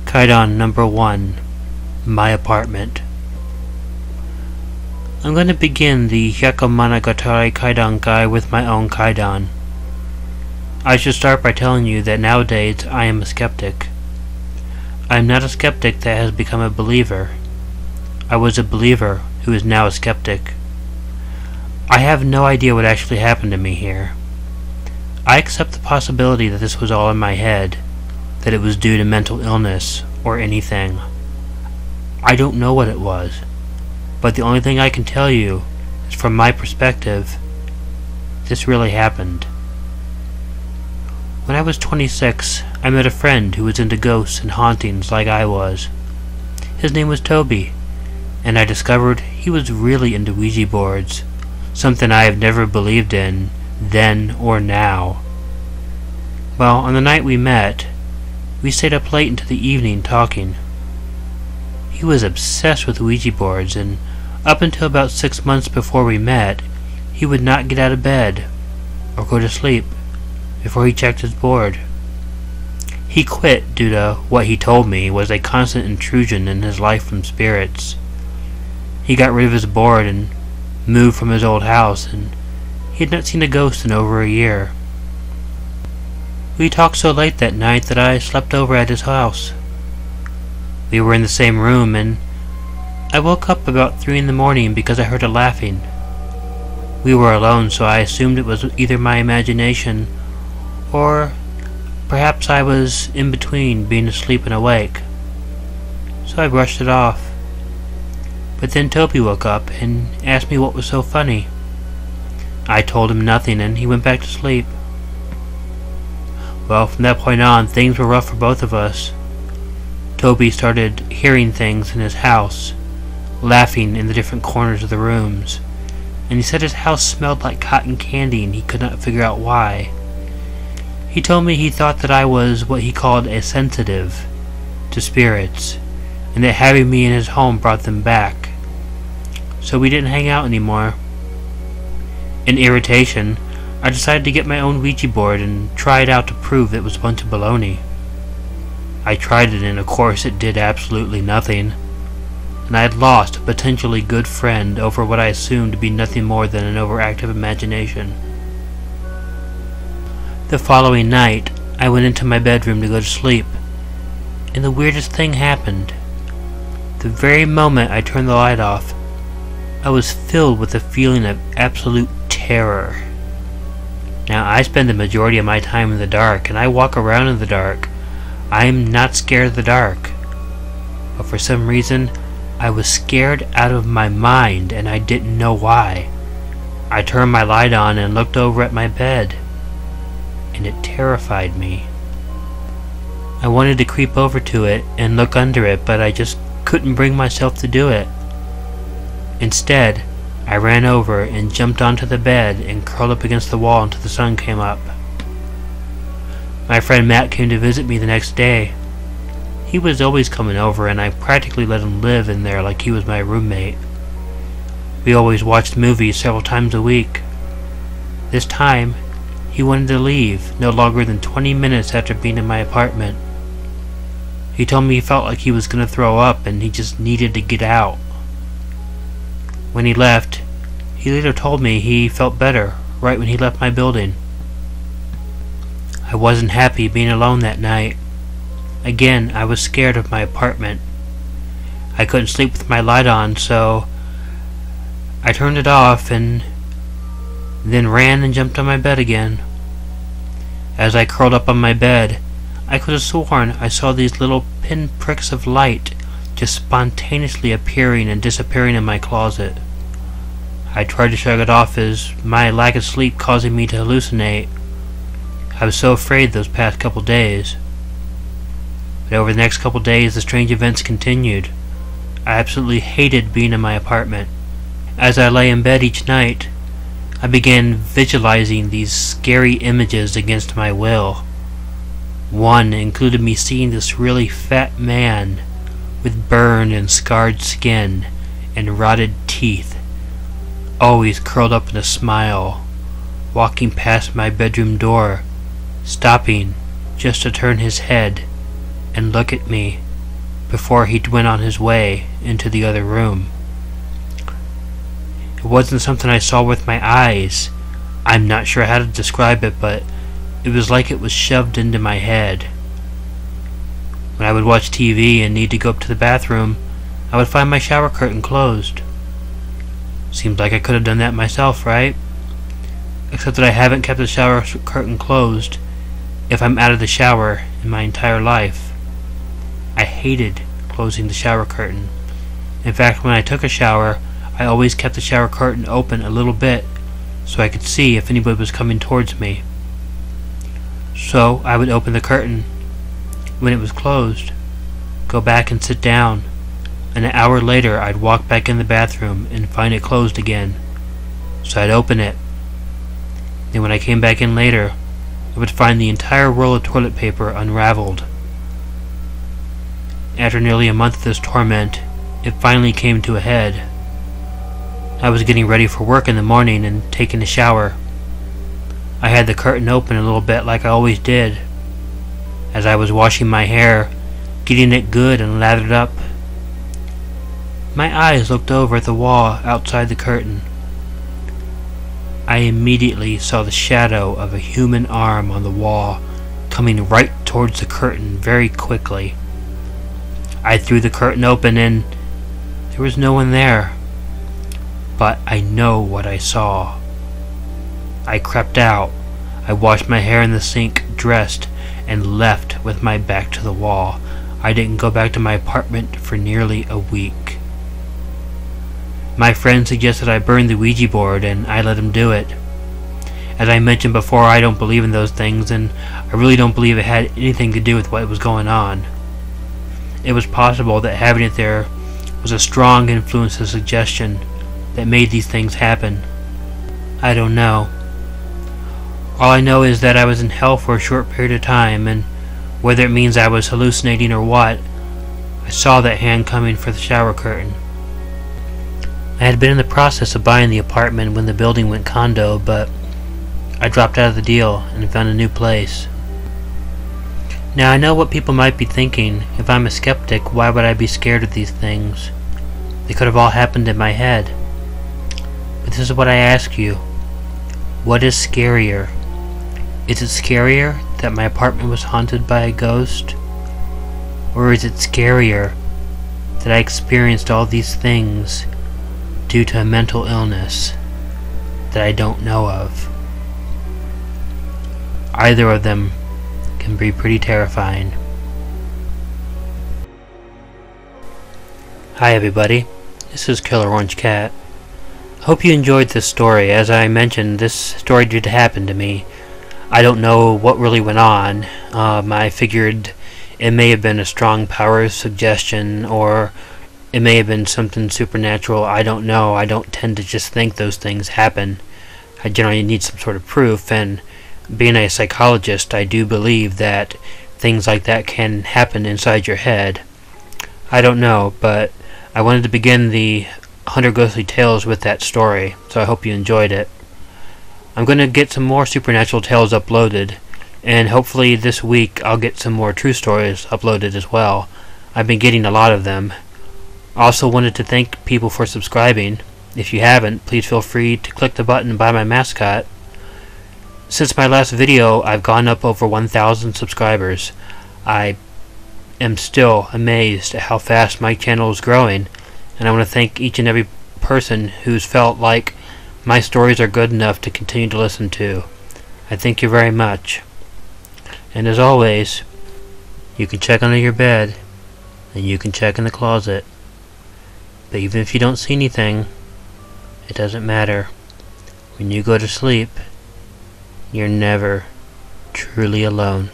Kaidan number 1, My Apartment. I'm going to begin the Yakomonogatari Kaidan guide with my own Kaidan. I should start by telling you that nowadays I am a skeptic. I am not a skeptic that has become a believer. I was a believer who is now a skeptic. I have no idea what actually happened to me here. I accept the possibility that this was all in my head, that it was due to mental illness or anything. I don't know what it was, but the only thing I can tell you is from my perspective, this really happened. When I was 26, I met a friend who was into ghosts and hauntings like I was. His name was Toby, and I discovered he was really into Ouija boards, something I have never believed in, then or now. Well, on the night we met, we stayed up late into the evening talking. He was obsessed with Ouija boards, and up until about 6 months before we met, he would not get out of bed or go to sleep before he checked his board. He quit due to what he told me was a constant intrusion in his life from spirits. He got rid of his board and moved from his old house, and he had not seen a ghost in over a year. We talked so late that night that I slept over at his house. We were in the same room, and I woke up about 3 in the morning because I heard a laughing. We were alone, so I assumed it was either my imagination, or perhaps I was in between being asleep and awake. So I brushed it off. But then Toby woke up and asked me what was so funny. I told him nothing, and he went back to sleep. Well, from that point on, things were rough for both of us. Toby started hearing things in his house, laughing in the different corners of the rooms, and he said his house smelled like cotton candy and he could not figure out why. He told me he thought that I was what he called a sensitive to spirits, and that having me in his home brought them back. So we didn't hang out anymore. In irritation, I decided to get my own Ouija board and try it out to prove it was a bunch of baloney. I tried it, and of course it did absolutely nothing, and I had lost a potentially good friend over what I assumed to be nothing more than an overactive imagination. The following night, I went into my bedroom to go to sleep, and the weirdest thing happened. The very moment I turned the light off, I was filled with a feeling of absolute terror. Now, I spend the majority of my time in the dark, and I walk around in the dark. I am not scared of the dark. But for some reason, I was scared out of my mind, and I didn't know why. I turned my light on and looked over at my bed, and it terrified me. I wanted to creep over to it and look under it, but I just couldn't bring myself to do it. Instead, I ran over and jumped onto the bed and curled up against the wall until the sun came up. My friend Matt came to visit me the next day. He was always coming over, and I practically let him live in there like he was my roommate. We always watched movies several times a week. This time, he wanted to leave no longer than 20 minutes after being in my apartment. He told me he felt like he was going to throw up and he just needed to get out. When he left, he later told me he felt better right when he left my building. I wasn't happy being alone that night. Again, I was scared of my apartment. I couldn't sleep with my light on, so I turned it off and then ran and jumped on my bed again. As I curled up on my bed, I could have sworn I saw these little pinpricks of light just spontaneously appearing and disappearing in my closet. I tried to shrug it off as my lack of sleep causing me to hallucinate. I was so afraid those past couple days. But over the next couple days, the strange events continued. I absolutely hated being in my apartment. As I lay in bed each night, I began visualizing these scary images against my will. One included me seeing this really fat man with burned and scarred skin and rotted teeth, always curled up in a smile, walking past my bedroom door, stopping just to turn his head and look at me before he went on his way into the other room. It wasn't something I saw with my eyes. I'm not sure how to describe it, but it was like it was shoved into my head. When I would watch TV and need to go up to the bathroom, I would find my shower curtain closed. Seems like I could have done that myself, right? Except that I haven't kept the shower curtain closed if I'm out of the shower in my entire life. I hated closing the shower curtain. In fact, when I took a shower, I always kept the shower curtain open a little bit so I could see if anybody was coming towards me. So I would open the curtain when it was closed, go back and sit down, and an hour later I'd walk back in the bathroom and find it closed again. So I'd open it. Then when I came back in later, I would find the entire roll of toilet paper unraveled. After nearly a month of this torment, it finally came to a head. I was getting ready for work in the morning and taking a shower. I had the curtain open a little bit like I always did. As I was washing my hair, getting it good and lathered up, my eyes looked over at the wall outside the curtain. I immediately saw the shadow of a human arm on the wall coming right towards the curtain very quickly. I threw the curtain open and there was no one there. But I know what I saw. I crept out. I washed my hair in the sink, dressed, and left with my back to the wall. I didn't go back to my apartment for nearly a week. My friend suggested I burn the Ouija board, and I let him do it. As I mentioned before, I don't believe in those things, and I really don't believe it had anything to do with what was going on. It was possible that having it there was a strong influence of suggestion that made these things happen. I don't know. All I know is that I was in hell for a short period of time, and whether it means I was hallucinating or what, I saw that hand coming for the shower curtain. I had been in the process of buying the apartment when the building went condo, but I dropped out of the deal and found a new place. Now I know what people might be thinking. If I'm a skeptic, why would I be scared of these things? They could have all happened in my head. But this is what I ask you. What is scarier? Is it scarier that my apartment was haunted by a ghost? Or is it scarier that I experienced all these things due to a mental illness that I don't know of? Either of them can be pretty terrifying. Hi everybody, this is Killer Orange Cat. Hope you enjoyed this story. As I mentioned, this story did happen to me. I don't know what really went on. I figured it may have been a strong power suggestion, or it may have been something supernatural. I don't know. I don't tend to just think those things happen. I generally need some sort of proof, and being a psychologist, I do believe that things like that can happen inside your head. I don't know, but I wanted to begin the 100 Ghostly Tales with that story, so I hope you enjoyed it. I'm going to get some more supernatural tales uploaded, and hopefully this week I'll get some more true stories uploaded as well. I've been getting a lot of them. I also wanted to thank people for subscribing. If you haven't, please feel free to click the button and buy my mascot. Since my last video, I've gone up over 1,000 subscribers. I am still amazed at how fast my channel is growing, and I want to thank each and every person who's felt like my stories are good enough to continue to listen to. I thank you very much. And as always, you can check under your bed, and you can check in the closet. But even if you don't see anything, it doesn't matter. When you go to sleep, you're never truly alone.